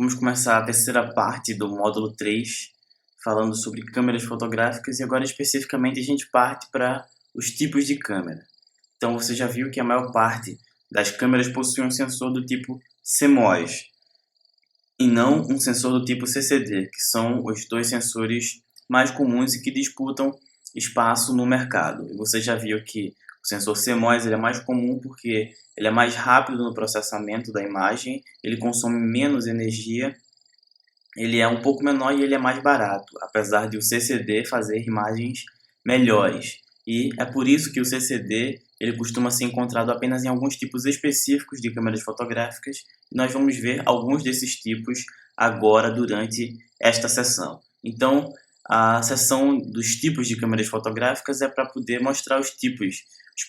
Vamos começar a terceira parte do módulo 3, falando sobre câmeras fotográficas, e agora especificamente a gente parte para os tipos de câmera. Então você já viu que a maior parte das câmeras possui um sensor do tipo CMOS e não um sensor do tipo CCD, que são os dois sensores mais comuns e que disputam espaço no mercado. E você já viu que o sensor CMOS ele é mais comum porque ele é mais rápido no processamento da imagem, ele consome menos energia, ele é um pouco menor e ele é mais barato, apesar de o CCD fazer imagens melhores. E é por isso que o CCD ele costuma ser encontrado apenas em alguns tipos específicos de câmeras fotográficas, e nós vamos ver alguns desses tipos agora durante esta sessão. Então, a seção dos tipos de câmeras fotográficas é para poder mostrar os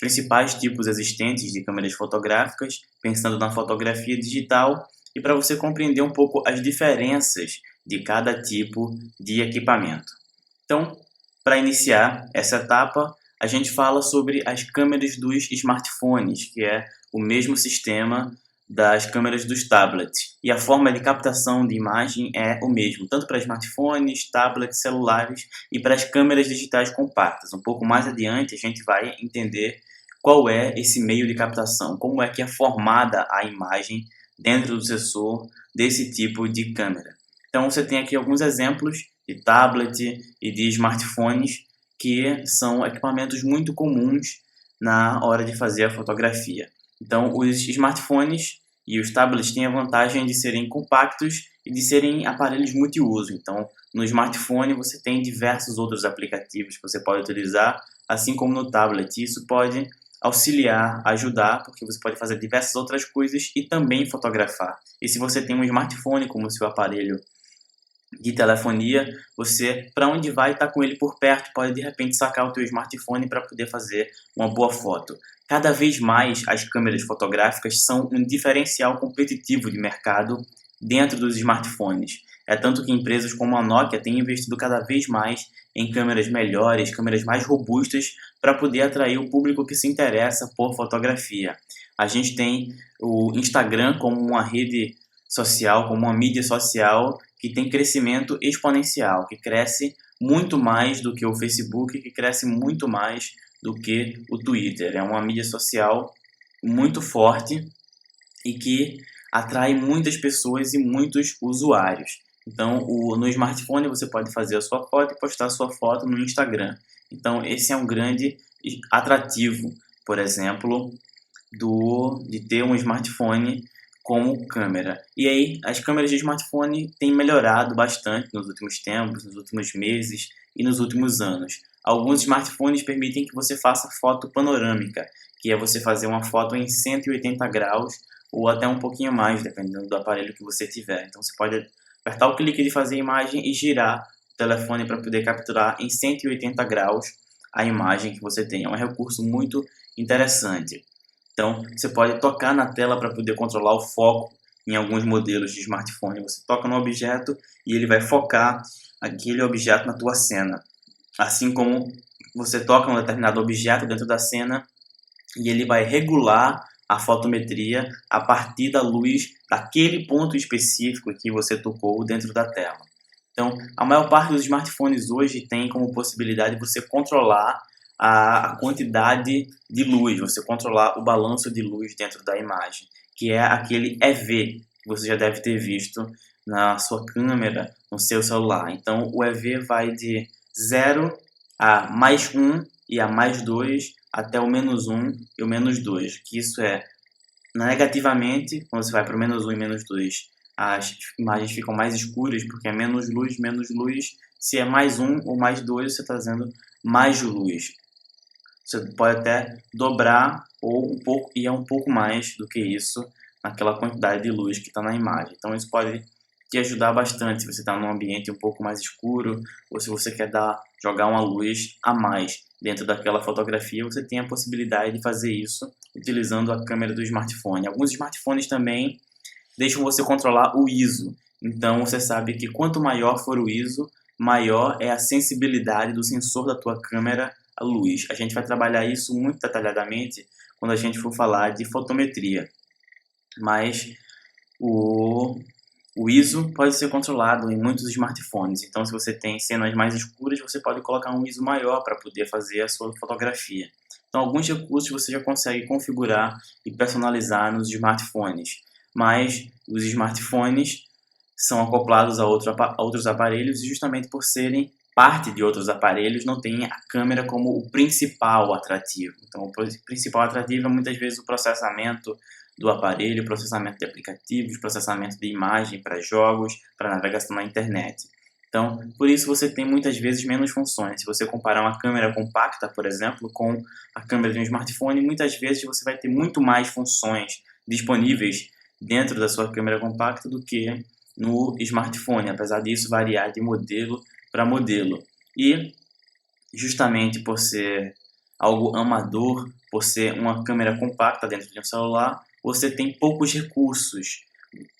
principais tipos existentes de câmeras fotográficas, pensando na fotografia digital, e para você compreender um pouco as diferenças de cada tipo de equipamento. Então, para iniciar essa etapa, a gente fala sobre as câmeras dos smartphones, que é o mesmo sistema das câmeras dos tablets. E a forma de captação de imagem é o mesmo, tanto para smartphones, tablets, celulares e para as câmeras digitais compactas. Um pouco mais adiante a gente vai entender qual é esse meio de captação, como é que é formada a imagem dentro do sensor desse tipo de câmera. Então você tem aqui alguns exemplos de tablet e de smartphones que são equipamentos muito comuns na hora de fazer a fotografia. Então os smartphones e os tablets têm a vantagem de serem compactos e de serem aparelhos multiuso. Então no smartphone você tem diversos outros aplicativos que você pode utilizar, assim como no tablet. Isso pode auxiliar, ajudar, porque você pode fazer diversas outras coisas e também fotografar. E se você tem um smartphone como seu aparelho de telefonia, você, para onde vai, está com ele por perto, pode de repente sacar o teu smartphone para poder fazer uma boa foto. Cada vez mais as câmeras fotográficas são um diferencial competitivo de mercado dentro dos smartphones. É tanto que empresas como a Nokia têm investido cada vez mais em câmeras melhores, câmeras mais robustas, para poder atrair o público que se interessa por fotografia. A gente tem o Instagram como uma rede social, como uma mídia social que tem crescimento exponencial, que cresce muito mais do que o Facebook, que cresce muito mais do que o Twitter. É uma mídia social muito forte e que atrai muitas pessoas e muitos usuários. Então, no smartphone você pode fazer a sua foto e postar a sua foto no Instagram. Então, esse é um grande atrativo, por exemplo, de ter um smartphone como câmera. E aí, as câmeras de smartphone têm melhorado bastante nos últimos tempos, nos últimos meses e nos últimos anos. Alguns smartphones permitem que você faça foto panorâmica, que é você fazer uma foto em 180 graus ou até um pouquinho mais, dependendo do aparelho que você tiver. Então você pode apertar o clique de fazer imagem e girar o telefone para poder capturar em 180 graus a imagem que você tem. É um recurso muito interessante. Então, você pode tocar na tela para poder controlar o foco em alguns modelos de smartphone. Você toca no objeto e ele vai focar aquele objeto na tua cena. Assim como você toca um determinado objeto dentro da cena e ele vai regular a fotometria a partir da luz daquele ponto específico que você tocou dentro da tela. Então, a maior parte dos smartphones hoje tem como possibilidade você controlar a quantidade de luz, você controlar o balanço de luz dentro da imagem, que é aquele EV que você já deve ter visto na sua câmera, no seu celular. Então, o EV vai de 0 a +1 e a +2 até o -1 e o -2, que isso é negativamente, quando você vai para o -1 e -2, as imagens ficam mais escuras porque é menos luz, menos luz. Se é +1 ou +2, você está trazendo mais luz. Você pode até dobrar ou um pouco, e é um pouco mais do que isso naquela quantidade de luz que está na imagem. Então isso pode te ajudar bastante se você está num ambiente um pouco mais escuro ou se você quer jogar uma luz a mais dentro daquela fotografia. Você tem a possibilidade de fazer isso utilizando a câmera do smartphone. Alguns smartphones também deixam você controlar o ISO. Então você sabe que quanto maior for o ISO, maior é a sensibilidade do sensor da tua câmera à luz. A gente vai trabalhar isso muito detalhadamente quando a gente for falar de fotometria. Mas O ISO pode ser controlado em muitos smartphones, então se você tem cenas mais escuras, você pode colocar um ISO maior para poder fazer a sua fotografia. Então alguns recursos você já consegue configurar e personalizar nos smartphones, mas os smartphones são acoplados a outros aparelhos e justamente por serem parte de outros aparelhos não tem a câmera como o principal atrativo. Então o principal atrativo é muitas vezes o processamento do aparelho, processamento de aplicativos, processamento de imagem para jogos, para navegação na internet. Então, por isso você tem muitas vezes menos funções. Se você comparar uma câmera compacta, por exemplo, com a câmera de um smartphone, muitas vezes você vai ter muito mais funções disponíveis dentro da sua câmera compacta do que no smartphone, apesar disso variar de modelo para modelo. E justamente por ser algo amador, por ser uma câmera compacta dentro de um celular, você tem poucos recursos.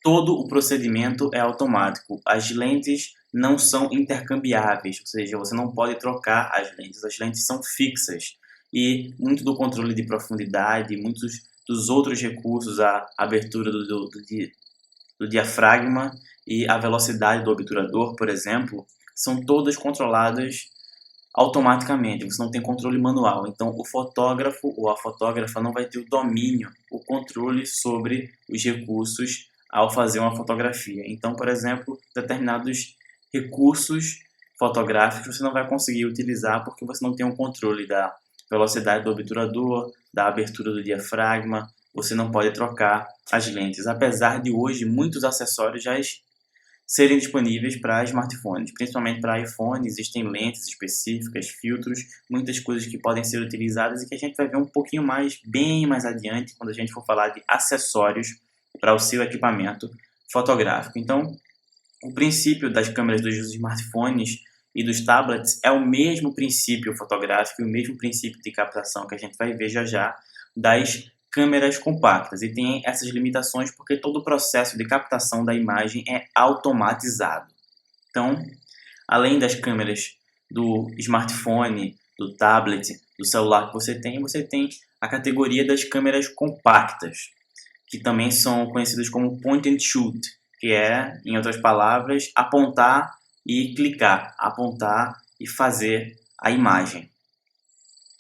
Todo o procedimento é automático. As lentes não são intercambiáveis, ou seja, você não pode trocar as lentes são fixas. E muito do controle de profundidade, muitos dos outros recursos, a abertura do diafragma e a velocidade do obturador, por exemplo, são todas controladas automaticamente, você não tem controle manual. Então, o fotógrafo ou a fotógrafa não vai ter o domínio, o controle sobre os recursos ao fazer uma fotografia. Então, por exemplo, determinados recursos fotográficos você não vai conseguir utilizar porque você não tem um controle da velocidade do obturador, da abertura do diafragma, você não pode trocar as lentes. Apesar de hoje muitos acessórios já serem disponíveis para smartphones, principalmente para iPhone, existem lentes específicas, filtros, muitas coisas que podem ser utilizadas e que a gente vai ver um pouquinho mais, bem mais adiante, quando a gente for falar de acessórios para o seu equipamento fotográfico. Então, o princípio das câmeras dos smartphones e dos tablets é o mesmo princípio fotográfico, o mesmo princípio de captação que a gente vai ver já já das câmeras compactas, e tem essas limitações porque todo o processo de captação da imagem é automatizado. Então, além das câmeras do smartphone, do tablet, do celular que você tem a categoria das câmeras compactas, que também são conhecidas como point and shoot, que é, em outras palavras, apontar e clicar, apontar e fazer a imagem.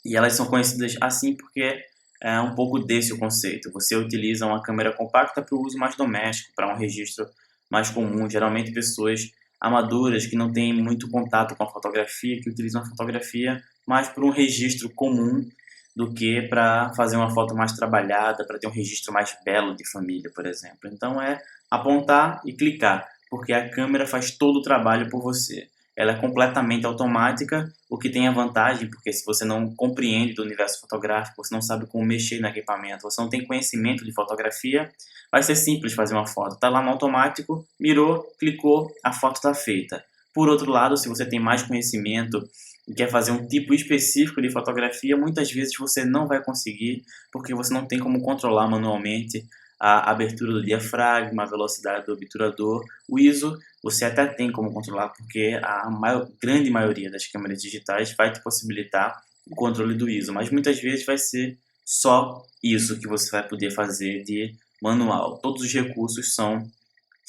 E elas são conhecidas assim porque é um pouco desse o conceito. Você utiliza uma câmera compacta para o uso mais doméstico, para um registro mais comum, geralmente pessoas amadoras que não têm muito contato com a fotografia, que utilizam a fotografia mais para um registro comum do que para fazer uma foto mais trabalhada, para ter um registro mais belo de família, por exemplo. Então é apontar e clicar, porque a câmera faz todo o trabalho por você. Ela é completamente automática, o que tem a vantagem, porque se você não compreende do universo fotográfico, você não sabe como mexer no equipamento, você não tem conhecimento de fotografia, vai ser simples fazer uma foto. Está lá no automático, mirou, clicou, a foto está feita. Por outro lado, se você tem mais conhecimento e quer fazer um tipo específico de fotografia, muitas vezes você não vai conseguir, porque você não tem como controlar manualmente a abertura do diafragma, a velocidade do obturador. O ISO você até tem como controlar, porque a grande maioria das câmeras digitais vai te possibilitar o controle do ISO, mas muitas vezes vai ser só isso que você vai poder fazer de manual. Todos os recursos são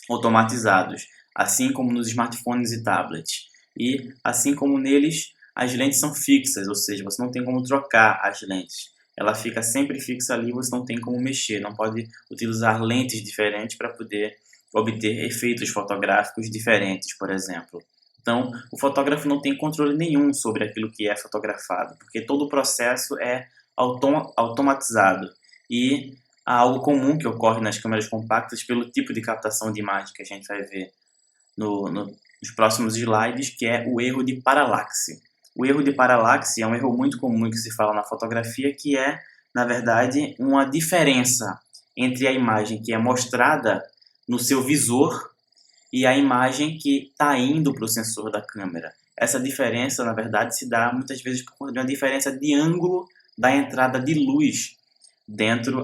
automatizados, assim como nos smartphones e tablets. E assim como neles, as lentes são fixas, ou seja, você não tem como trocar as lentes. Ela fica sempre fixa ali, você não tem como mexer, não pode utilizar lentes diferentes para poder obter efeitos fotográficos diferentes, por exemplo. Então, o fotógrafo não tem controle nenhum sobre aquilo que é fotografado, porque todo o processo é automatizado. E há algo comum que ocorre nas câmeras compactas pelo tipo de captação de imagem que a gente vai ver nos próximos slides, que é o erro de paralaxe. O erro de paralaxe é um erro muito comum que se fala na fotografia, que é, na verdade, uma diferença entre a imagem que é mostrada no seu visor e a imagem que está indo para o sensor da câmera. Essa diferença, na verdade, se dá muitas vezes por conta de uma diferença de ângulo da entrada de luz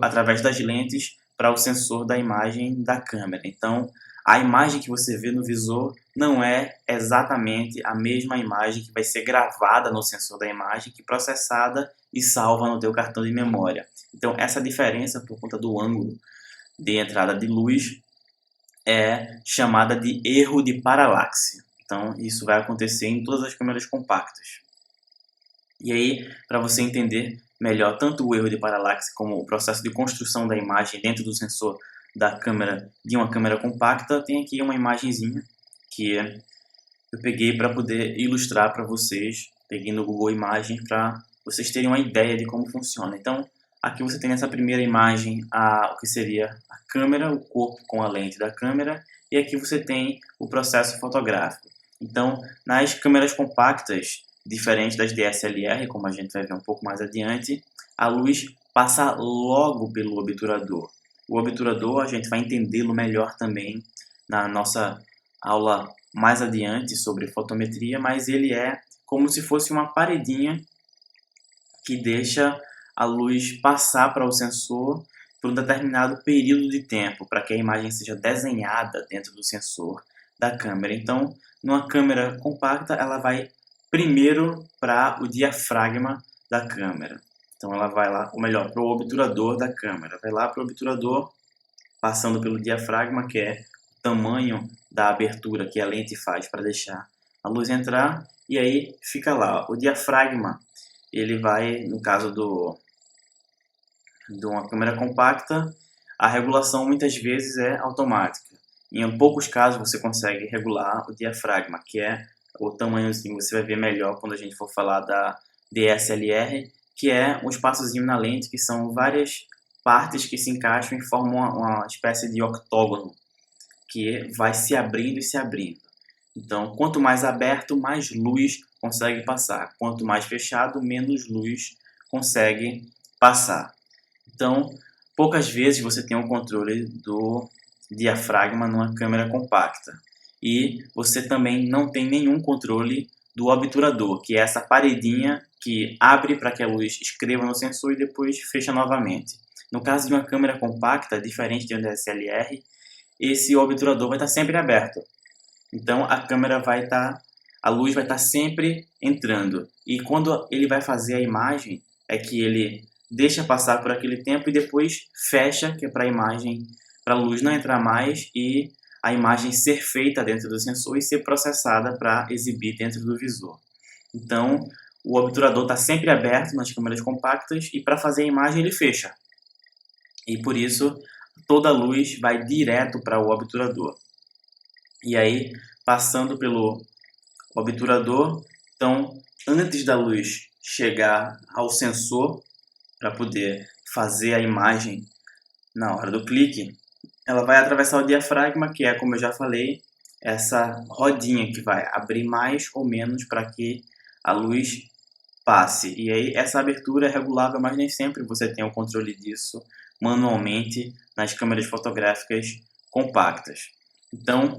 através das lentes para o sensor da imagem da câmera. Então, a imagem que você vê no visor não é exatamente a mesma imagem que vai ser gravada no sensor da imagem, que processada e salva no teu cartão de memória. Então, essa diferença por conta do ângulo de entrada de luz é chamada de erro de paralaxe. Então, isso vai acontecer em todas as câmeras compactas. E aí, para você entender melhor tanto o erro de paralaxe como o processo de construção da imagem dentro do sensor da câmera de uma câmera compacta, tem aqui uma imagenzinha que eu peguei para poder ilustrar para vocês. Peguei no Google Imagens para vocês terem uma ideia de como funciona. Então, aqui você tem nessa primeira imagem o que seria a câmera, o corpo com a lente da câmera, e aqui você tem o processo fotográfico. Então, nas câmeras compactas, diferente das DSLR, como a gente vai ver um pouco mais adiante, a luz passa logo pelo obturador. O obturador a gente vai entendê-lo melhor também na nossa aula mais adiante sobre fotometria, mas ele é como se fosse uma paredinha que deixa a luz passar para o sensor por um determinado período de tempo, para que a imagem seja desenhada dentro do sensor da câmera. Então, numa câmera compacta, ela vai primeiro para o diafragma da câmera. Então, ela vai lá, ou melhor, para o obturador da câmera. Vai lá para o obturador, passando pelo diafragma, que é o tamanho da abertura que a lente faz para deixar a luz entrar, e aí fica lá. O diafragma, ele vai, no caso de uma câmera compacta, a regulação muitas vezes é automática. Em poucos casos você consegue regular o diafragma, que é o tamanhozinho, você vai ver melhor quando a gente for falar da DSLR, que é um espaçozinho na lente, que são várias partes que se encaixam e formam uma espécie de octógono, que vai se abrindo e se abrindo. Então, quanto mais aberto, mais luz consegue passar. Quanto mais fechado, menos luz consegue passar. Então, poucas vezes você tem um controle do diafragma numa câmera compacta. E você também não tem nenhum controle do obturador, que é essa paredinha que abre para que a luz escreva no sensor e depois fecha novamente. No caso de uma câmera compacta, diferente de um DSLR, esse obturador vai estar sempre aberto. Então a luz vai estar sempre entrando. E quando ele vai fazer a imagem, é que ele deixa passar por aquele tempo e depois fecha, que é para a luz não entrar mais e a imagem ser feita dentro do sensor e ser processada para exibir dentro do visor. Então, o obturador está sempre aberto nas câmeras compactas e para fazer a imagem ele fecha. E por isso, toda a luz vai direto para o obturador. E aí, passando pelo obturador, então, antes da luz chegar ao sensor para poder fazer a imagem na hora do clique, ela vai atravessar o diafragma, que é, como eu já falei, essa rodinha que vai abrir mais ou menos para que a luz passe. E aí essa abertura é regulável, mas nem sempre você tem o controle disso manualmente nas câmeras fotográficas compactas. Então,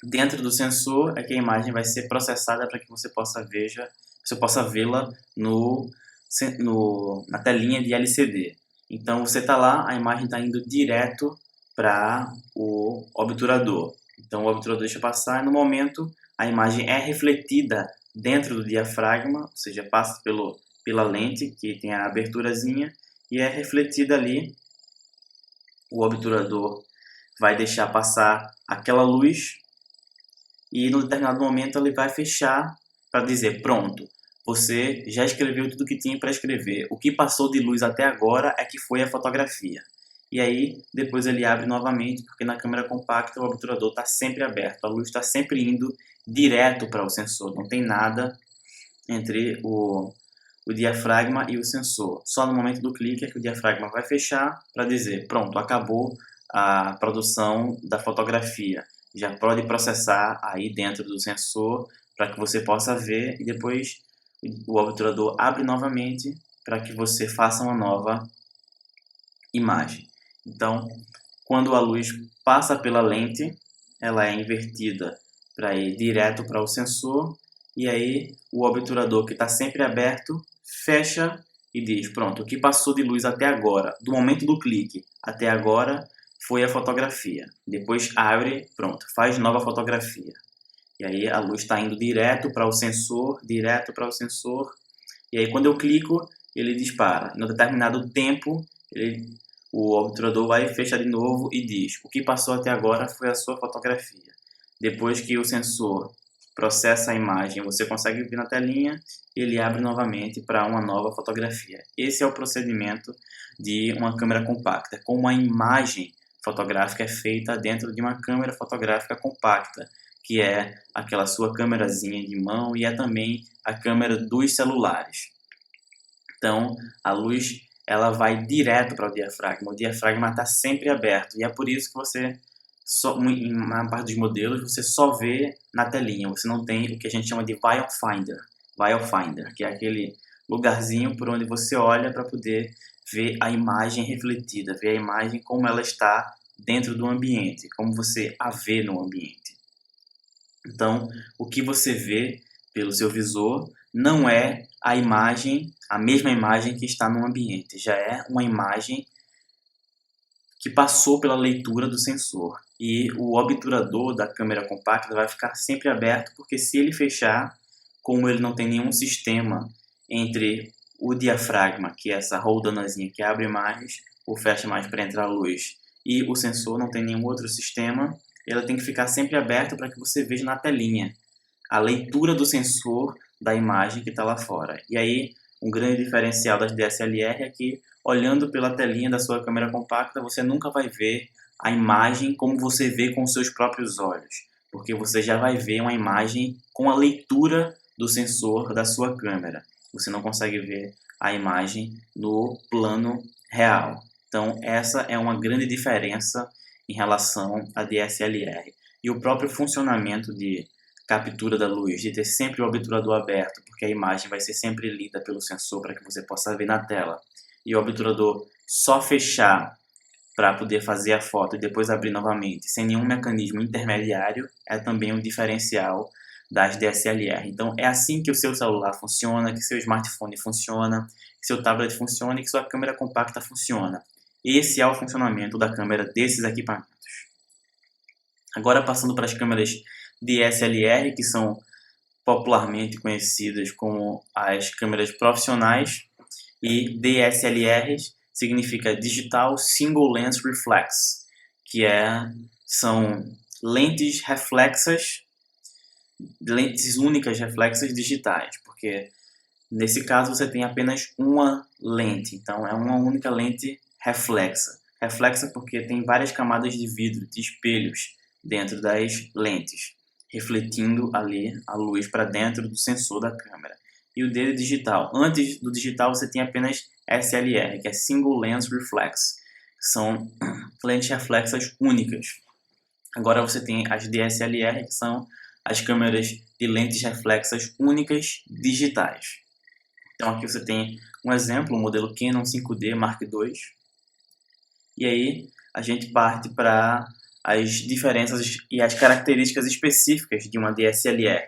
dentro do sensor é que a imagem vai ser processada para que você possa vê-la na telinha de LCD. Então você está lá, a imagem está indo direto para o obturador. Então o obturador deixa passar e no momento a imagem é refletida dentro do diafragma, ou seja, passa pela lente que tem a aberturazinha e é refletida ali. O obturador vai deixar passar aquela luz e em determinado momento ele vai fechar para dizer, pronto, você já escreveu tudo que tinha para escrever. O que passou de luz até agora é que foi a fotografia. E aí, depois ele abre novamente, porque na câmera compacta o obturador está sempre aberto. A luz está sempre indo direto para o sensor. Não tem nada entre o diafragma e o sensor. Só no momento do clique é que o diafragma vai fechar para dizer, pronto, acabou a produção da fotografia. Já pode processar aí dentro do sensor para que você possa ver e depois o obturador abre novamente para que você faça uma nova imagem. Então, quando a luz passa pela lente, ela é invertida para ir direto para o sensor e aí o obturador que está sempre aberto fecha e diz, pronto, o que passou de luz até agora, do momento do clique até agora, foi a fotografia. Depois abre, pronto, faz nova fotografia. E aí a luz está indo direto para o sensor, e aí quando eu clico, ele dispara. Em um determinado tempo, o obturador vai fechar de novo e diz: o que passou até agora foi a sua fotografia. Depois que o sensor processa a imagem, você consegue ver na telinha, ele abre novamente para uma nova fotografia. Esse é o procedimento de uma câmera compacta, como a imagem fotográfica é feita dentro de uma câmera fotográfica compacta, que é aquela sua câmerazinha de mão e é também a câmera dos celulares. Então, a luz ela vai direto para o diafragma está sempre aberto e é por isso que você em uma parte dos modelos você só vê na telinha, você não tem o que a gente chama de viewfinder, que é aquele lugarzinho por onde você olha para poder ver a imagem refletida, ver a imagem como ela está dentro do ambiente, como você a vê no ambiente. Então, o que você vê pelo seu visor não é a imagem, a mesma imagem que está no ambiente, já é uma imagem que passou pela leitura do sensor. E o obturador da câmera compacta vai ficar sempre aberto, porque se ele fechar, como ele não tem nenhum sistema entre o diafragma, que é essa roldanazinha que abre mais ou fecha mais para entrar a luz, e o sensor não tem nenhum outro sistema, ela tem que ficar sempre aberta para que você veja na telinha a leitura do sensor da imagem que está lá fora. E aí, um grande diferencial das DSLR é que, olhando pela telinha da sua câmera compacta, você nunca vai ver a imagem como você vê com os seus próprios olhos, porque você já vai ver uma imagem com a leitura do sensor da sua câmera. Você não consegue ver a imagem no plano real. Então, essa é uma grande diferença em relação à DSLR. E o próprio funcionamento de captura da luz, de ter sempre o obturador aberto, porque a imagem vai ser sempre lida pelo sensor para que você possa ver na tela, e o obturador só fechar para poder fazer a foto e depois abrir novamente, sem nenhum mecanismo intermediário, é também um diferencial das DSLR. Então, é assim que o seu celular funciona, que seu smartphone funciona, que seu tablet funciona e que sua câmera compacta funciona. Esse é o funcionamento da câmera desses equipamentos. Agora, passando para as câmeras DSLR, que são popularmente conhecidas como as câmeras profissionais, e DSLRs significa Digital Single Lens Reflex, que são lentes reflexas, lentes únicas reflexas digitais, porque nesse caso você tem apenas uma lente, então é uma única lente reflexa. Reflexa porque tem várias camadas de vidro, de espelhos dentro das lentes, refletindo ali a luz para dentro do sensor da câmera. E o dele digital. Antes do digital você tem apenas SLR, que é Single Lens Reflex, que são lentes reflexas únicas. Agora você tem as DSLR, que são as câmeras de lentes reflexas únicas digitais. Então aqui você tem um exemplo, o modelo Canon 5D Mark II. E aí a gente parte para as diferenças e as características específicas de uma DSLR.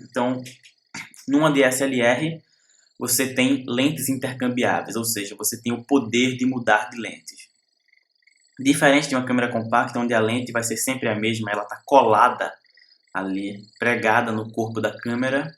Então, numa DSLR, você tem lentes intercambiáveis, ou seja, você tem o poder de mudar de lentes. Diferente de uma câmera compacta, onde a lente vai ser sempre a mesma, ela está colada ali, pregada no corpo da câmera.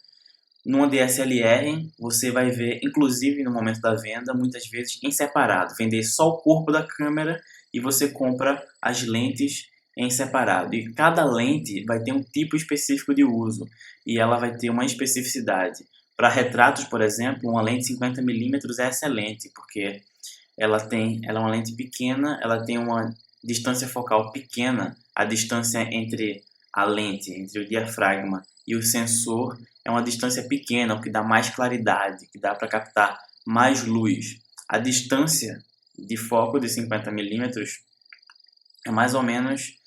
Numa DSLR, você vai ver, inclusive no momento da venda, muitas vezes em separado, vender só o corpo da câmera e você compra as lentes em separado. E cada lente vai ter um tipo específico de uso e ela vai ter uma especificidade. Para retratos, por exemplo, uma lente 50mm é excelente, porque ela é uma lente pequena, ela tem uma distância focal pequena, a distância entre a lente, entre o diafragma e o sensor é uma distância pequena, o que dá mais claridade, que dá para captar mais luz. A distância de foco de 50mm é mais ou menos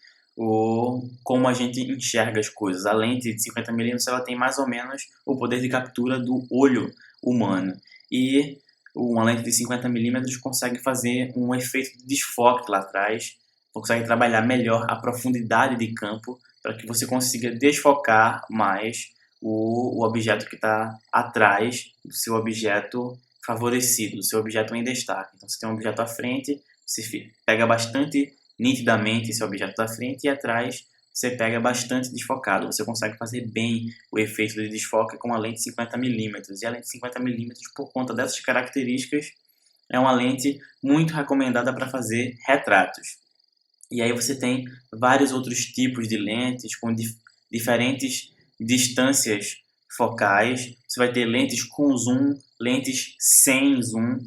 como a gente enxerga as coisas. A lente de 50mm ela tem mais ou menos o poder de captura do olho humano. E uma lente de 50mm consegue fazer um efeito de desfoque lá atrás, consegue trabalhar melhor a profundidade de campo para que você consiga desfocar mais o objeto que está atrás do seu objeto favorecido, do seu objeto em destaque. Então, você tem um objeto à frente, você pega bastante nitidamente esse objeto da frente e atrás você pega bastante desfocado. Você consegue fazer bem o efeito de desfoque com a lente 50mm. E a lente 50mm, por conta dessas características, é uma lente muito recomendada para fazer retratos. E aí você tem vários outros tipos de lentes com diferentes distâncias focais. Você vai ter lentes com zoom, lentes sem zoom,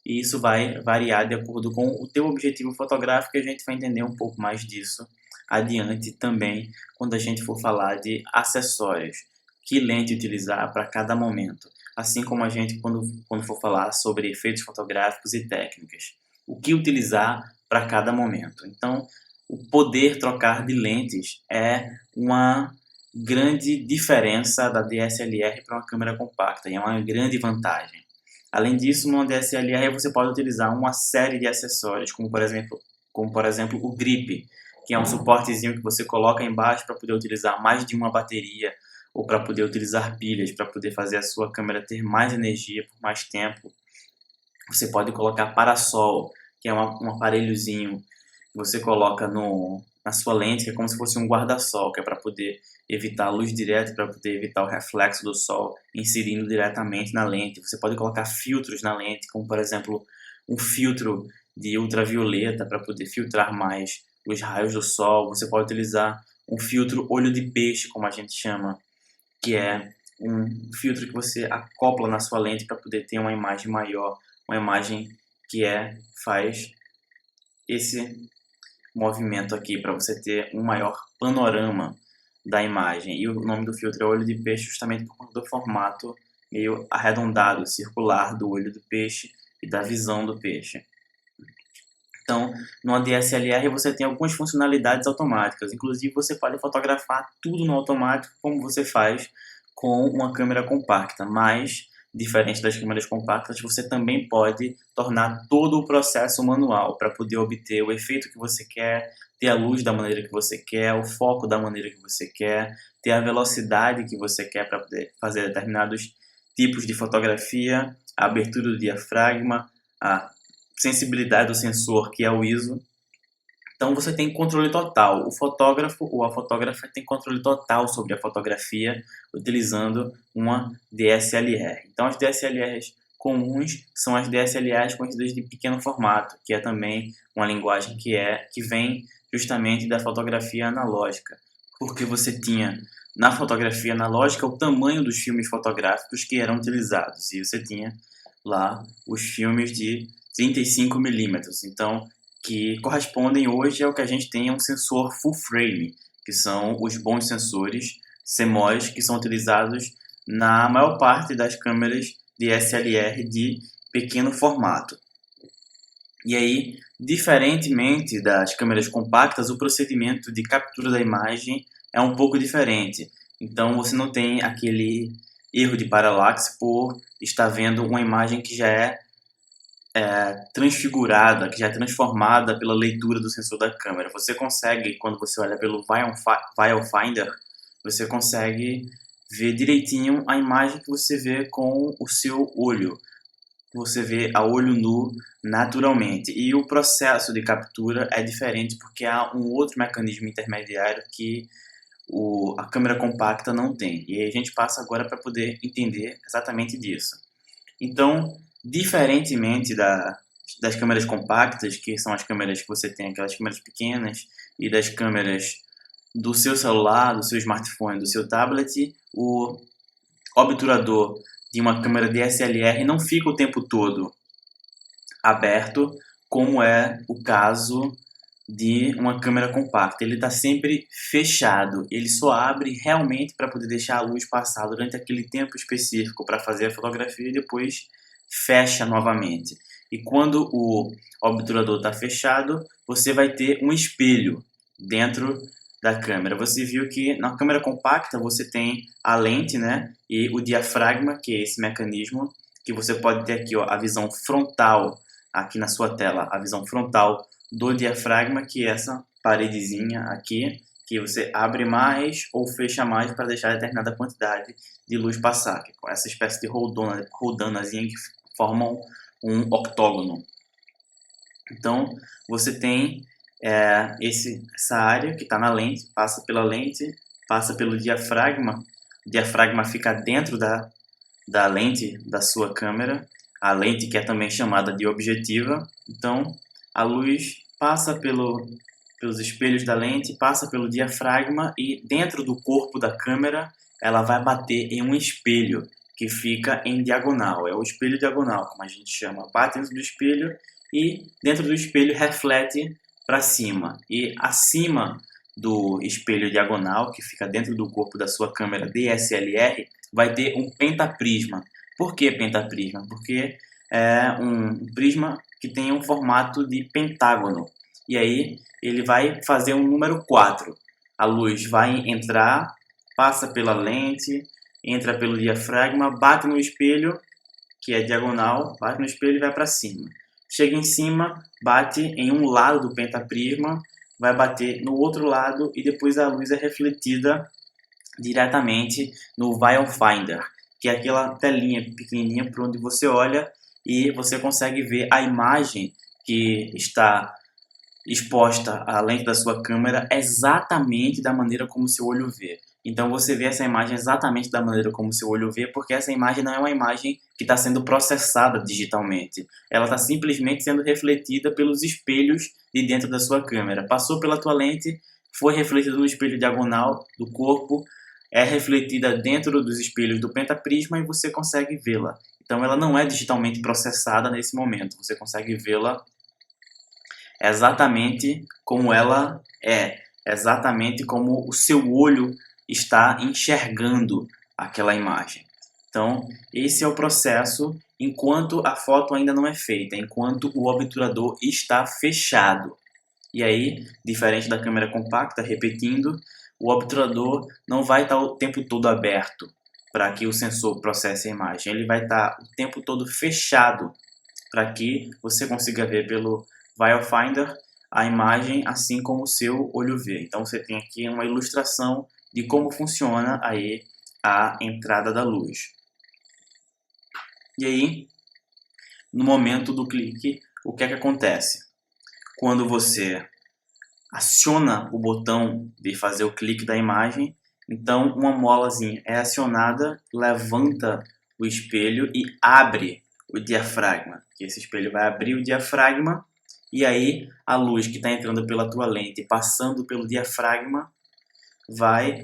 e isso vai variar de acordo com o teu objetivo fotográfico, e a gente vai entender um pouco mais disso adiante também, quando a gente for falar de acessórios. Que lente utilizar para cada momento, assim como a gente quando for falar sobre efeitos fotográficos e técnicas. O que utilizar para cada momento. Então, o poder trocar de lentes é uma grande diferença da DSLR para uma câmera compacta, e é uma grande vantagem. Além disso, numa DSLR você pode utilizar uma série de acessórios, como por exemplo o grip, que é um suportezinho que você coloca embaixo para poder utilizar mais de uma bateria, ou para poder utilizar pilhas, para poder fazer a sua câmera ter mais energia por mais tempo. Você pode colocar parasol, que é um aparelhozinho que você coloca na sua lente, que é como se fosse um guarda-sol, que é para poder evitar a luz direta, para poder evitar o reflexo do sol inserindo diretamente na lente. Você pode colocar filtros na lente, como por exemplo um filtro de ultravioleta para poder filtrar mais os raios do sol. Você pode utilizar um filtro olho de peixe, como a gente chama, que é um filtro que você acopla na sua lente para poder ter uma imagem maior, uma imagem que faz esse movimento aqui para você ter um maior panorama da imagem. E o nome do filtro é olho de peixe justamente por conta do formato meio arredondado, circular do olho do peixe e da visão do peixe. Então, no DSLR você tem algumas funcionalidades automáticas, inclusive você pode fotografar tudo no automático como você faz com uma câmera compacta, mas, diferente das câmeras compactas, você também pode tornar todo o processo manual para poder obter o efeito que você quer, ter a luz da maneira que você quer, o foco da maneira que você quer, ter a velocidade que você quer para poder fazer determinados tipos de fotografia, a abertura do diafragma, a sensibilidade do sensor, que é o ISO. Então você tem controle total. O fotógrafo ou a fotógrafa tem controle total sobre a fotografia utilizando uma DSLR. Então as DSLRs comuns são as DSLRs conhecidas de pequeno formato, que é também uma linguagem que vem justamente da fotografia analógica, porque você tinha na fotografia analógica o tamanho dos filmes fotográficos que eram utilizados, e você tinha lá os filmes de 35mm, então que correspondem hoje ao que a gente tem um sensor full frame, que são os bons sensores CMOS que são utilizados na maior parte das câmeras DSLR de pequeno formato. E aí, diferentemente das câmeras compactas, o procedimento de captura da imagem é um pouco diferente. Então você não tem aquele erro de paralaxe por estar vendo uma imagem que já é transfigurada, que já é transformada pela leitura do sensor da câmera. Você consegue, quando você olha pelo Viewfinder, você consegue ver direitinho a imagem que você vê com o seu olho. Você vê a olho nu naturalmente. E o processo de captura é diferente porque há um outro mecanismo intermediário que a câmera compacta não tem. E aí a gente passa agora para poder entender exatamente disso. Então, diferentemente das câmeras compactas, que são as câmeras que você tem, aquelas câmeras pequenas, e das câmeras do seu celular, do seu smartphone, do seu tablet, o obturador de uma câmera DSLR não fica o tempo todo aberto, como é o caso de uma câmera compacta. Ele está sempre fechado, ele só abre realmente para poder deixar a luz passar durante aquele tempo específico para fazer a fotografia e depois fecha novamente. E quando o obturador está fechado, você vai ter um espelho dentro da câmera. Você viu que na câmera compacta você tem a lente, né, e o diafragma, que é esse mecanismo que você pode ter aqui, ó, a visão frontal aqui na sua tela, a visão frontal do diafragma, que é essa paredezinha aqui, que você abre mais ou fecha mais para deixar determinada quantidade de luz passar, que é com essa espécie de roldanazinha que formam um octógono. Então, você tem essa área que está na lente, passa pela lente, passa pelo diafragma, o diafragma fica dentro da lente da sua câmera, a lente que é também chamada de objetiva. Então, a luz passa pelos espelhos da lente, passa pelo diafragma e dentro do corpo da câmera ela vai bater em um espelho que fica em diagonal. É o espelho diagonal, como a gente chama. Bate dentro do espelho e dentro do espelho reflete para cima. E acima do espelho diagonal, que fica dentro do corpo da sua câmera DSLR, vai ter um pentaprisma. Por que pentaprisma? Porque é um prisma que tem um formato de pentágono. E aí ele vai fazer um número 4. A luz vai entrar, passa pela lente, entra pelo diafragma, bate no espelho, que é diagonal, bate no espelho e vai para cima. Chega em cima, bate em um lado do pentaprisma, vai bater no outro lado e depois a luz é refletida diretamente no Viewfinder, que é aquela telinha pequenininha por onde você olha e você consegue ver a imagem que está exposta à lente da sua câmera exatamente da maneira como seu olho vê. Então você vê essa imagem exatamente da maneira como seu olho vê, porque essa imagem não é uma imagem que está sendo processada digitalmente. Ela está simplesmente sendo refletida pelos espelhos de dentro da sua câmera. Passou pela tua lente, foi refletida no espelho diagonal do corpo, é refletida dentro dos espelhos do pentaprisma e você consegue vê-la. Então ela não é digitalmente processada nesse momento. Você consegue vê-la exatamente como ela é, exatamente como o seu olho está enxergando aquela imagem. Então, esse é o processo enquanto a foto ainda não é feita, enquanto o obturador está fechado. E aí, diferente da câmera compacta, repetindo, o obturador não vai estar o tempo todo aberto para que o sensor processe a imagem. Ele vai estar o tempo todo fechado para que você consiga ver pelo Viewfinder a imagem assim como o seu olho vê. Então você tem aqui uma ilustração de como funciona aí a entrada da luz. E aí, no momento do clique, o que é que acontece? Quando você aciona o botão de fazer o clique da imagem, então uma molazinha é acionada, levanta o espelho e abre o diafragma. Esse espelho vai abrir o diafragma e aí a luz que está entrando pela tua lente, passando pelo diafragma,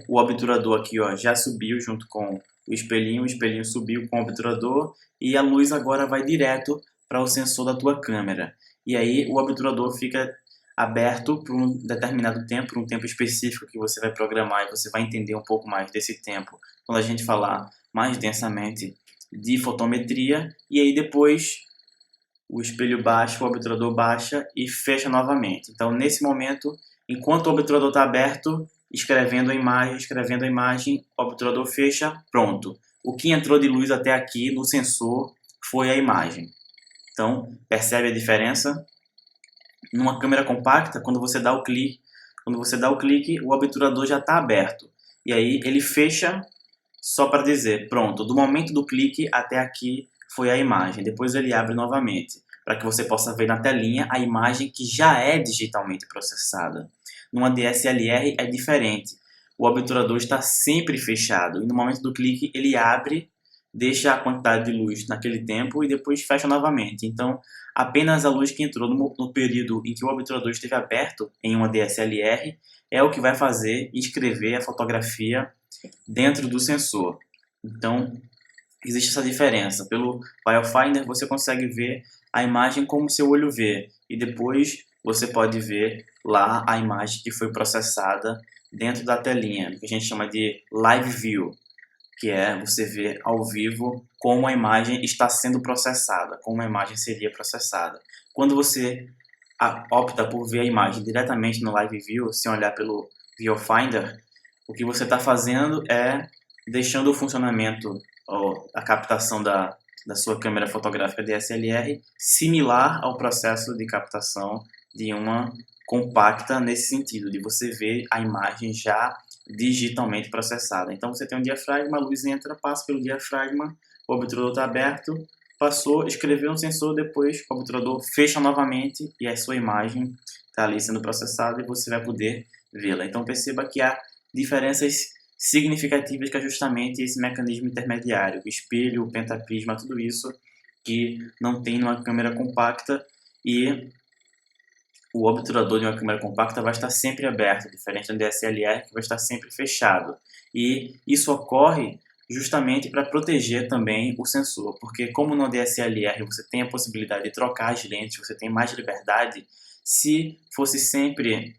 o obturador aqui ó, já subiu junto com o espelhinho subiu com o obturador e a luz agora vai direto para o sensor da tua câmera. E aí o obturador fica aberto por um determinado tempo, por um tempo específico que você vai programar e você vai entender um pouco mais desse tempo quando a gente falar mais densamente de fotometria. E aí depois o espelho baixa, o obturador baixa e fecha novamente. Então nesse momento, enquanto o obturador está aberto, escrevendo a imagem, o obturador fecha, pronto. O que entrou de luz até aqui no sensor foi a imagem. Então, percebe a diferença? Numa câmera compacta, quando você dá o clique, o obturador já está aberto. E aí ele fecha só para dizer, pronto, do momento do clique até aqui foi a imagem. Depois ele abre novamente, para que você possa ver na telinha a imagem que já é digitalmente processada. Numa DSLR é diferente. O obturador está sempre fechado e no momento do clique ele abre, deixa a quantidade de luz naquele tempo e depois fecha novamente. Então, apenas a luz que entrou no período em que o obturador esteve aberto em uma DSLR é o que vai fazer escrever a fotografia dentro do sensor. Então, existe essa diferença. Pelo Viewfinder você consegue ver a imagem como seu olho vê e depois você pode ver lá a imagem que foi processada dentro da telinha, que a gente chama de Live View, que é você ver ao vivo como a imagem está sendo processada, como a imagem seria processada. Quando você opta por ver a imagem diretamente no Live View, sem olhar pelo Viewfinder, o que você está fazendo é deixando o funcionamento, ou a captação da sua câmera fotográfica DSLR similar ao processo de captação de uma compacta nesse sentido, de você ver a imagem já digitalmente processada. Então você tem um diafragma, a luz entra, passa pelo diafragma, o obturador está aberto, passou, escreveu no sensor, depois o obturador fecha novamente e a sua imagem está ali sendo processada e você vai poder vê-la. Então perceba que há diferenças significativas que é justamente esse mecanismo intermediário, o espelho, o pentaprisma, tudo isso que não tem numa câmera compacta, e o obturador de uma câmera compacta vai estar sempre aberto, diferente do DSLR que vai estar sempre fechado. E isso ocorre justamente para proteger também o sensor, porque como no DSLR você tem a possibilidade de trocar as lentes, você tem mais liberdade, se fosse sempre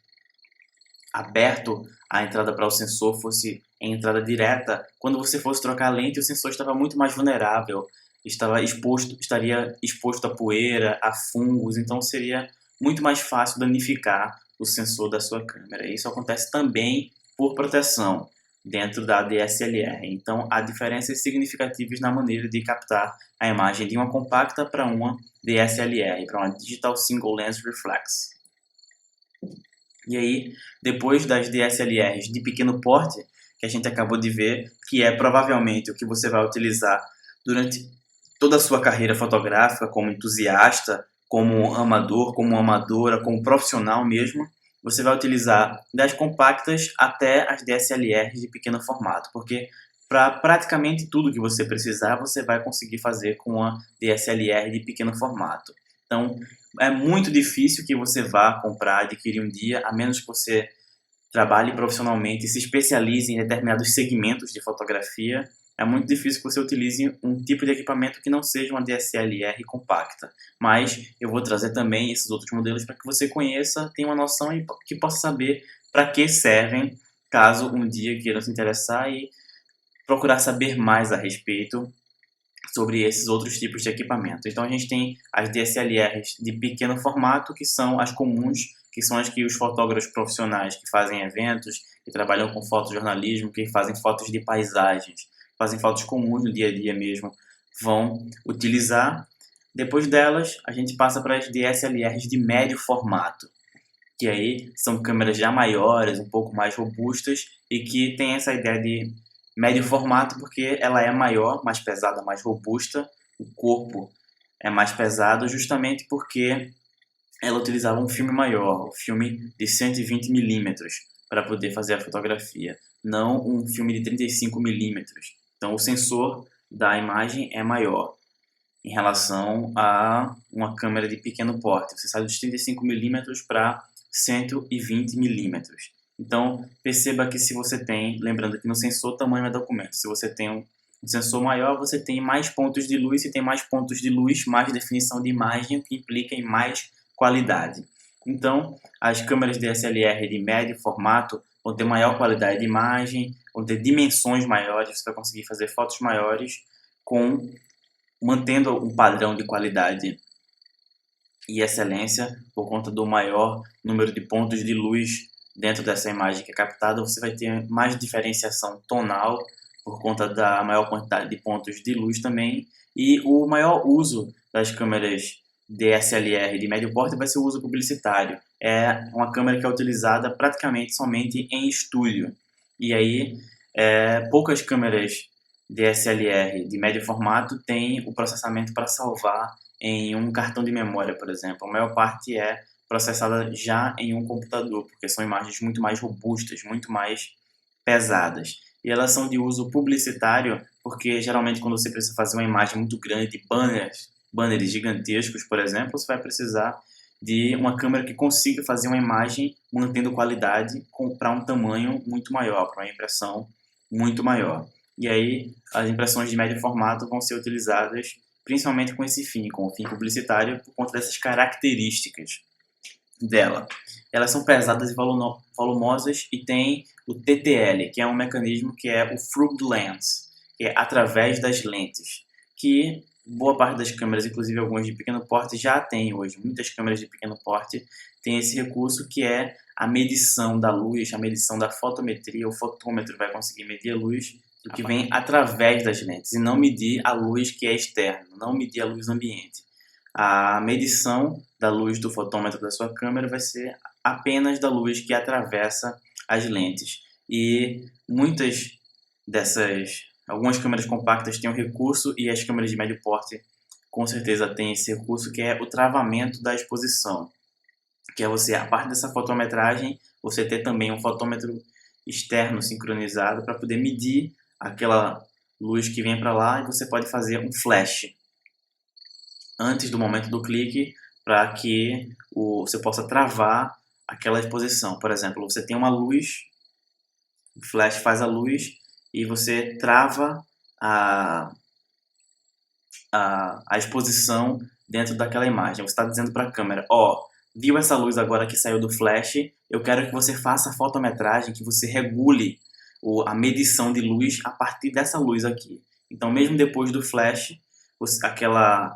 aberto a entrada para o sensor, fosse em entrada direta, quando você fosse trocar a lente, o sensor estava muito mais vulnerável, estaria exposto a poeira, a fungos, então seria muito mais fácil danificar o sensor da sua câmera. Isso acontece também por proteção dentro da DSLR. Então, há diferenças significativas na maneira de captar a imagem de uma compacta para uma DSLR, para uma Digital Single Lens Reflex. E aí, depois das DSLRs de pequeno porte, que a gente acabou de ver, que é provavelmente o que você vai utilizar durante toda a sua carreira fotográfica, como entusiasta, como amador, como amadora, como profissional mesmo, você vai utilizar das compactas até as DSLRs de pequeno formato, porque para praticamente tudo que você precisar, você vai conseguir fazer com a DSLR de pequeno formato. Então, é muito difícil que você vá comprar, adquirir um dia, a menos que você trabalhe profissionalmente e se especialize em determinados segmentos de fotografia. É muito difícil que você utilize um tipo de equipamento que não seja uma DSLR compacta. Mas eu vou trazer também esses outros modelos para que você conheça, tenha uma noção e que possa saber para que servem, caso um dia queira se interessar e procurar saber mais a respeito sobre esses outros tipos de equipamento. Então a gente tem as DSLRs de pequeno formato, que são as comuns, que são as que os fotógrafos profissionais que fazem eventos, que trabalham com fotojornalismo, que fazem fotos de paisagens, fazem fotos comuns no dia a dia mesmo, vão utilizar. Depois delas, a gente passa para as DSLRs de médio formato, que aí são câmeras já maiores, um pouco mais robustas e que tem essa ideia de médio formato porque ela é maior, mais pesada, mais robusta, o corpo é mais pesado justamente porque ela utilizava um filme maior, um filme de 120 milímetros para poder fazer a fotografia, não um filme de 35 milímetros. Então o sensor da imagem é maior em relação a uma câmera de pequeno porte. Você sai dos 35 milímetros para 120 milímetros. Então, perceba que se você tem, lembrando que no sensor tamanho é documento, se você tem um sensor maior, você tem mais pontos de luz, se tem mais pontos de luz, mais definição de imagem, o que implica em mais qualidade. Então, as câmeras DSLR de médio formato vão ter maior qualidade de imagem, vão ter dimensões maiores, você vai conseguir fazer fotos maiores mantendo um padrão de qualidade e excelência por conta do maior número de pontos de luz dentro dessa imagem que é captada. Você vai ter mais diferenciação tonal por conta da maior quantidade de pontos de luz também, e o maior uso das câmeras DSLR de médio porte vai ser o uso publicitário. É uma câmera que é utilizada praticamente somente em estúdio, e aí poucas câmeras DSLR de médio formato têm o processamento para salvar em um cartão de memória, por exemplo. A maior parte é processada já em um computador, porque são imagens muito mais robustas, muito mais pesadas. E elas são de uso publicitário, porque geralmente quando você precisa fazer uma imagem muito grande, de banners gigantescos, por exemplo, você vai precisar de uma câmera que consiga fazer uma imagem mantendo qualidade para um tamanho muito maior, para uma impressão muito maior. E aí as impressões de médio formato vão ser utilizadas principalmente com esse fim, com o fim publicitário, por conta dessas características dela. Elas são pesadas e volumosas e tem o TTL, que é um mecanismo que é o through the lens, que é através das lentes, que boa parte das câmeras, inclusive algumas de pequeno porte, já tem hoje. Muitas câmeras de pequeno porte têm esse recurso que é a medição da luz, a medição da fotometria. O fotômetro vai conseguir medir a luz do que vem através das lentes e não medir a luz que é externa, não medir a luz ambiente. A medição da luz do fotômetro da sua câmera vai ser apenas da luz que atravessa as lentes. E algumas câmeras compactas têm um recurso, e as câmeras de médio porte com certeza têm esse recurso, que é o travamento da exposição, que é você, a parte dessa fotometragem, você ter também um fotômetro externo sincronizado para poder medir aquela luz que vem para lá, e você pode fazer um flash. antes do momento do clique, para que você possa travar aquela exposição. Por exemplo, você tem uma luz, o flash faz a luz e você trava a, a exposição dentro daquela imagem. Você está dizendo para a câmera, viu essa luz agora que saiu do flash? Eu quero que você faça a fotometragem, que você regule a medição de luz a partir dessa luz aqui. Então, mesmo depois do flash, aquela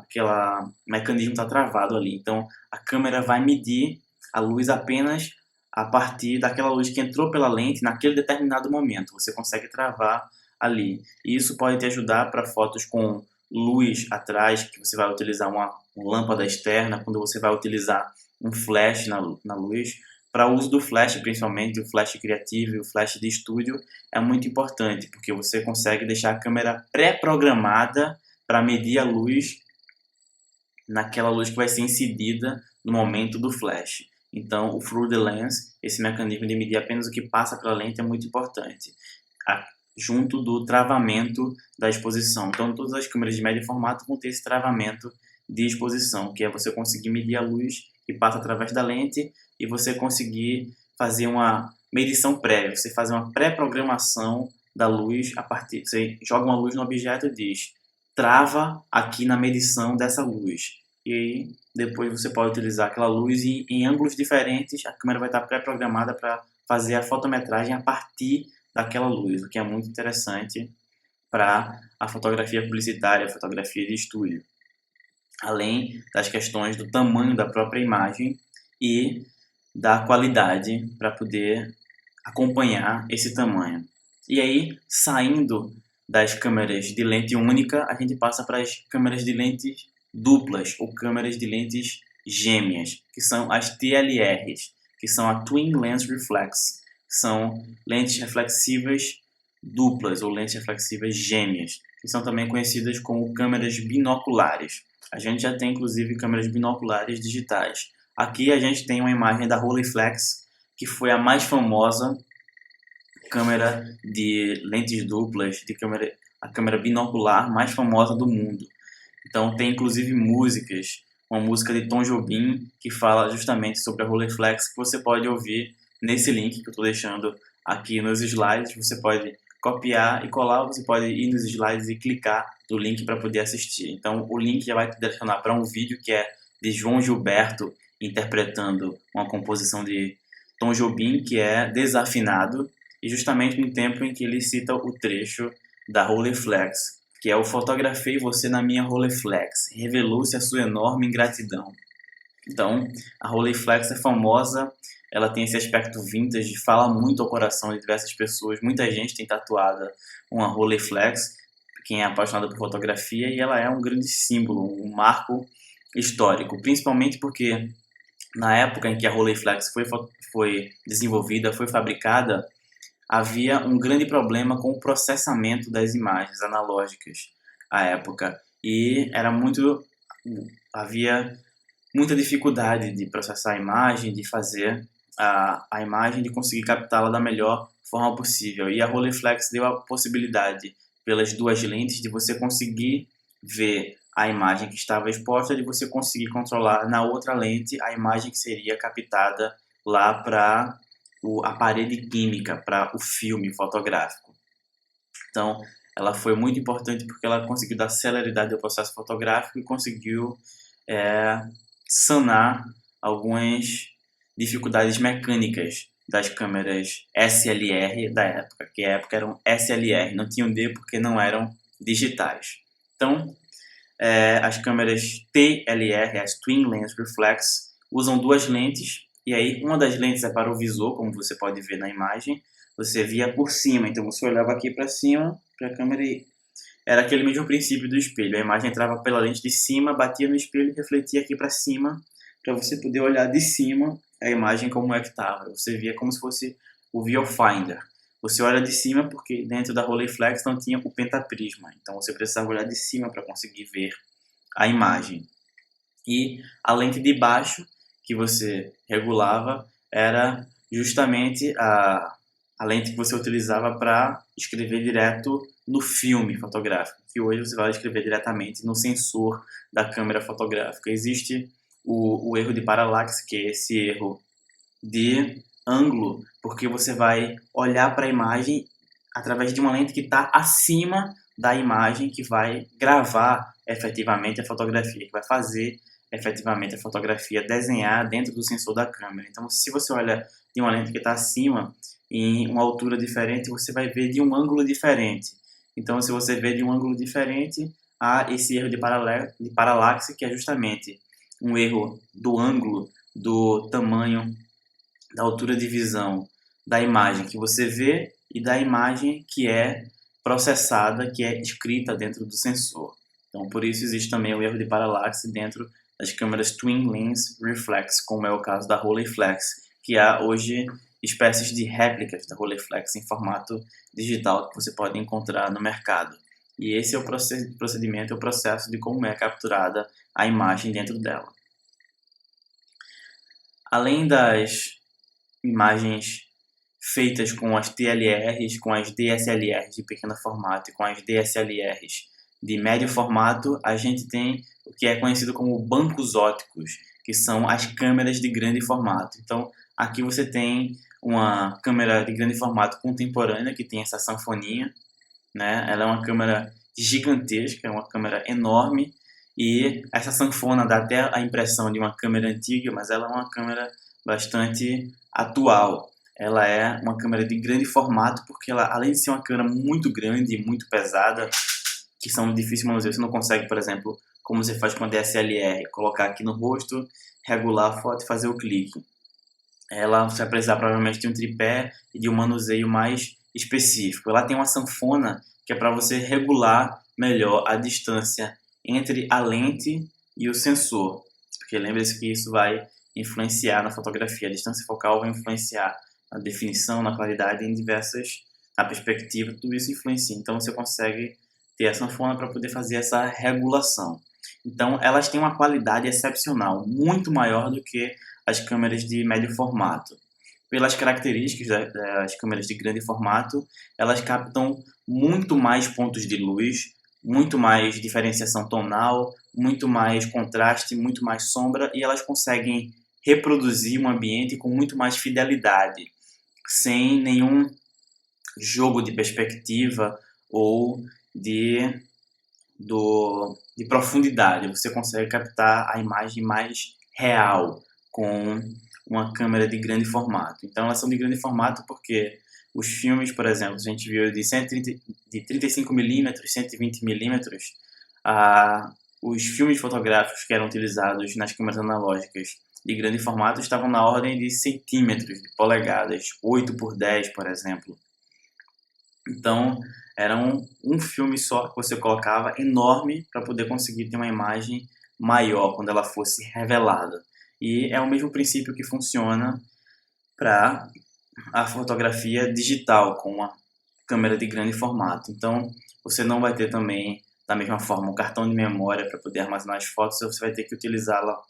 mecanismo está travado ali. Então, a câmera vai medir a luz apenas a partir daquela luz que entrou pela lente naquele determinado momento. Você consegue travar ali. E isso pode te ajudar para fotos com luz atrás, que você vai utilizar uma lâmpada externa, quando você vai utilizar um flash na luz. Para o uso do flash, principalmente o flash criativo e o flash de estúdio, é muito importante, porque você consegue deixar a câmera pré-programada para medir a luz naquela luz que vai ser incidida no momento do flash. Então, o through the lens, esse mecanismo de medir apenas o que passa pela lente, é muito importante, junto do travamento da exposição. Então, todas as câmeras de médio formato vão ter esse travamento de exposição, que é você conseguir medir a luz que passa através da lente e você conseguir fazer uma medição prévia, você fazer uma pré-programação da luz a partir, você joga uma luz no objeto e diz, trava aqui na medição dessa luz. E aí, depois você pode utilizar aquela luz em ângulos diferentes, a câmera vai estar pré-programada para fazer a fotometragem a partir daquela luz, o que é muito interessante para a fotografia publicitária, a fotografia de estúdio. Além das questões do tamanho da própria imagem e da qualidade para poder acompanhar esse tamanho. E aí, saindo das câmeras de lente única, a gente passa para as câmeras de lentes duplas ou câmeras de lentes gêmeas, que são as TLRs, que são a Twin Lens Reflex, que são lentes reflexivas duplas ou lentes reflexivas gêmeas, que são também conhecidas como câmeras binoculares. A gente já tem inclusive câmeras binoculares digitais. Aqui a gente tem uma imagem da Rolleiflex, que foi a mais famosa câmera de lentes duplas, a câmera binocular mais famosa do mundo. Então tem inclusive músicas, uma música de Tom Jobim que fala justamente sobre a Rolleiflex, que você pode ouvir nesse link que eu estou deixando aqui nos slides. Você pode copiar e colar, você pode ir nos slides e clicar no link para poder assistir. Então o link já vai te direcionar para um vídeo que é de João Gilberto interpretando uma composição de Tom Jobim, que é desafinado, e justamente no tempo em que ele cita o trecho da Rolleiflex, que é: "Eu fotografei você na minha Rolleiflex, revelou-se a sua enorme ingratidão". Então, a Rolleiflex é famosa, ela tem esse aspecto vintage, fala muito ao coração de diversas pessoas, muita gente tem tatuada uma Rolleiflex, quem é apaixonado por fotografia, e ela é um grande símbolo, um marco histórico, principalmente porque na época em que a Rolleiflex foi desenvolvida, foi fabricada, havia um grande problema com o processamento das imagens analógicas à época e havia muita dificuldade de processar a imagem, de fazer a imagem, de conseguir captá-la da melhor forma possível. E a Rolleiflex deu a possibilidade, pelas duas lentes, de você conseguir ver a imagem que estava exposta, de você conseguir controlar na outra lente a imagem que seria captada lá para a parede química, para o filme fotográfico. Então, ela foi muito importante porque ela conseguiu dar celeridade ao processo fotográfico e conseguiu sanar algumas dificuldades mecânicas das câmeras SLR da época, que na época eram SLR, não tinham D porque não eram digitais. Então, as câmeras TLR, as Twin Lens Reflex, usam duas lentes, e aí uma das lentes é para o visor, como você pode ver na imagem, você via por cima, então você olhava aqui para cima, para a câmera, e era aquele mesmo princípio do espelho, a imagem entrava pela lente de cima, batia no espelho e refletia aqui para cima, para você poder olhar de cima a imagem como é que estava. Você via como se fosse o viewfinder. Você olha de cima porque dentro da Rolleiflex não tinha o pentaprisma, então você precisava olhar de cima para conseguir ver a imagem. E a lente de baixo que você regulava era justamente a a lente que você utilizava para escrever direto no filme fotográfico, que hoje você vai escrever diretamente no sensor da câmera fotográfica. Existe o erro de paralaxe, que é esse erro de ângulo, porque você vai olhar para a imagem através de uma lente que está acima da imagem, que vai gravar efetivamente a fotografia, que vai fazer efetivamente a fotografia desenhar dentro do sensor da câmera. Então, se você olha de uma lente que está acima, em uma altura diferente, você vai ver de um ângulo diferente. Então, se você vê de um ângulo diferente, há esse erro de paralaxe, que é justamente um erro do ângulo, do tamanho, da altura de visão da imagem que você vê e da imagem que é processada, que é escrita dentro do sensor. Então, por isso existe também o erro de paralaxe dentro das câmeras Twin Lens Reflex, como é o caso da Rolleiflex, que há hoje espécies de réplicas da Rolleiflex em formato digital que você pode encontrar no mercado. E esse é o procedimento, é o processo de como é capturada a imagem dentro dela. Além das imagens feitas com as TLRs, com as DSLRs de pequeno formato e com as DSLRs de médio formato, a gente tem o que é conhecido como bancos ópticos, que são as câmeras de grande formato. Então, aqui você tem uma câmera de grande formato contemporânea, que tem essa sanfoninha, né? Ela é uma câmera gigantesca, é uma câmera enorme, e essa sanfona dá até a impressão de uma câmera antiga, mas ela é uma câmera bastante atual. Ela é uma câmera de grande formato, porque ela, além de ser uma câmera muito grande e muito pesada, que são difíceis de manusear, você não consegue, por exemplo, como você faz com a DSLR, colocar aqui no rosto, regular a foto e fazer o clique. Ela você vai precisar provavelmente de um tripé e de um manuseio mais específico. Ela tem uma sanfona que é para você regular melhor a distância entre a lente e o sensor, porque lembre-se que isso vai influenciar na fotografia. A distância focal vai influenciar na definição, na claridade, na perspectiva, tudo isso influencia. Então você consegue ter a sanfona para poder fazer essa regulação. Então elas têm uma qualidade excepcional, muito maior do que as câmeras de médio formato. Pelas características das câmeras de grande formato, elas captam muito mais pontos de luz, muito mais diferenciação tonal, muito mais contraste, muito mais sombra, e elas conseguem reproduzir um ambiente com muito mais fidelidade, sem nenhum jogo de perspectiva ou de profundidade. Você consegue captar a imagem mais real com uma câmera de grande formato. Então, elas são de grande formato porque os filmes, por exemplo, a gente viu de 35mm, 120mm, os filmes fotográficos que eram utilizados nas câmeras analógicas de grande formato estavam na ordem de centímetros, de polegadas, 8 por 10, por exemplo. Então, era um filme só que você colocava, enorme, para poder conseguir ter uma imagem maior quando ela fosse revelada. E é o mesmo princípio que funciona para a fotografia digital, com uma câmera de grande formato. Então, você não vai ter também, da mesma forma, um cartão de memória para poder armazenar as fotos, você vai ter que utilizá-la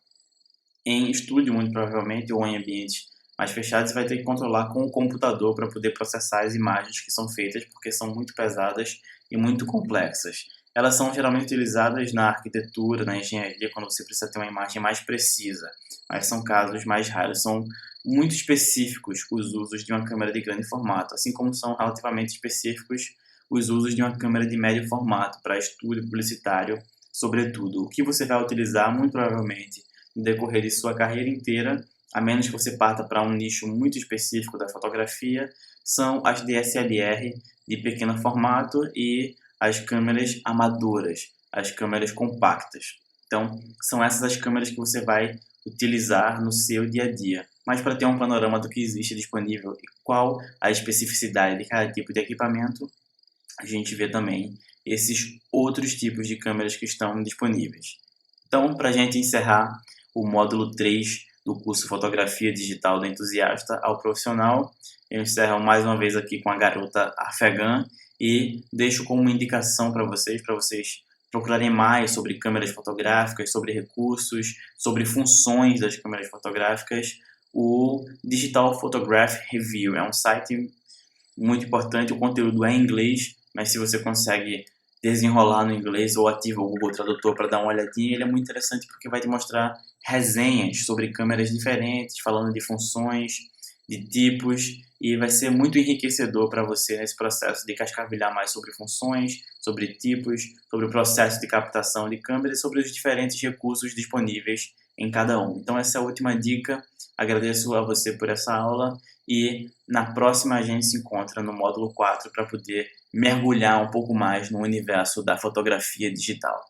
em estúdio, muito provavelmente, ou em ambientes mais fechados, você vai ter que controlar com o computador para poder processar as imagens que são feitas, porque são muito pesadas e muito complexas. Elas são geralmente utilizadas na arquitetura, na engenharia, quando você precisa ter uma imagem mais precisa, mas são casos mais raros. São muito específicos os usos de uma câmera de grande formato, assim como são relativamente específicos os usos de uma câmera de médio formato para estúdio publicitário, sobretudo. O que você vai utilizar, muito provavelmente, no decorrer de sua carreira inteira, a menos que você parta para um nicho muito específico da fotografia, são as DSLR de pequeno formato e as câmeras amadoras, as câmeras compactas. Então, são essas as câmeras que você vai utilizar no seu dia a dia. Mas para ter um panorama do que existe disponível e qual a especificidade de cada tipo de equipamento, a gente vê também esses outros tipos de câmeras que estão disponíveis. Então, para a gente encerrar o módulo 3 do curso Fotografia Digital do Entusiasta ao Profissional, eu encerro mais uma vez aqui com a garota afegã e deixo como indicação para vocês procurarem mais sobre câmeras fotográficas, sobre recursos, sobre funções das câmeras fotográficas, o Digital Photograph Review. É um site muito importante. O conteúdo é em inglês, mas se você consegue desenrolar no inglês ou ativa o Google Tradutor para dar uma olhadinha, ele é muito interessante porque vai te mostrar resenhas sobre câmeras diferentes, falando de funções, de tipos, e vai ser muito enriquecedor para você nesse processo de cascavelhar mais sobre funções, sobre tipos, sobre o processo de captação de câmera e sobre os diferentes recursos disponíveis em cada um. Então essa é a última dica. Agradeço a você por essa aula e na próxima a gente se encontra no módulo 4 para poder mergulhar um pouco mais no universo da fotografia digital.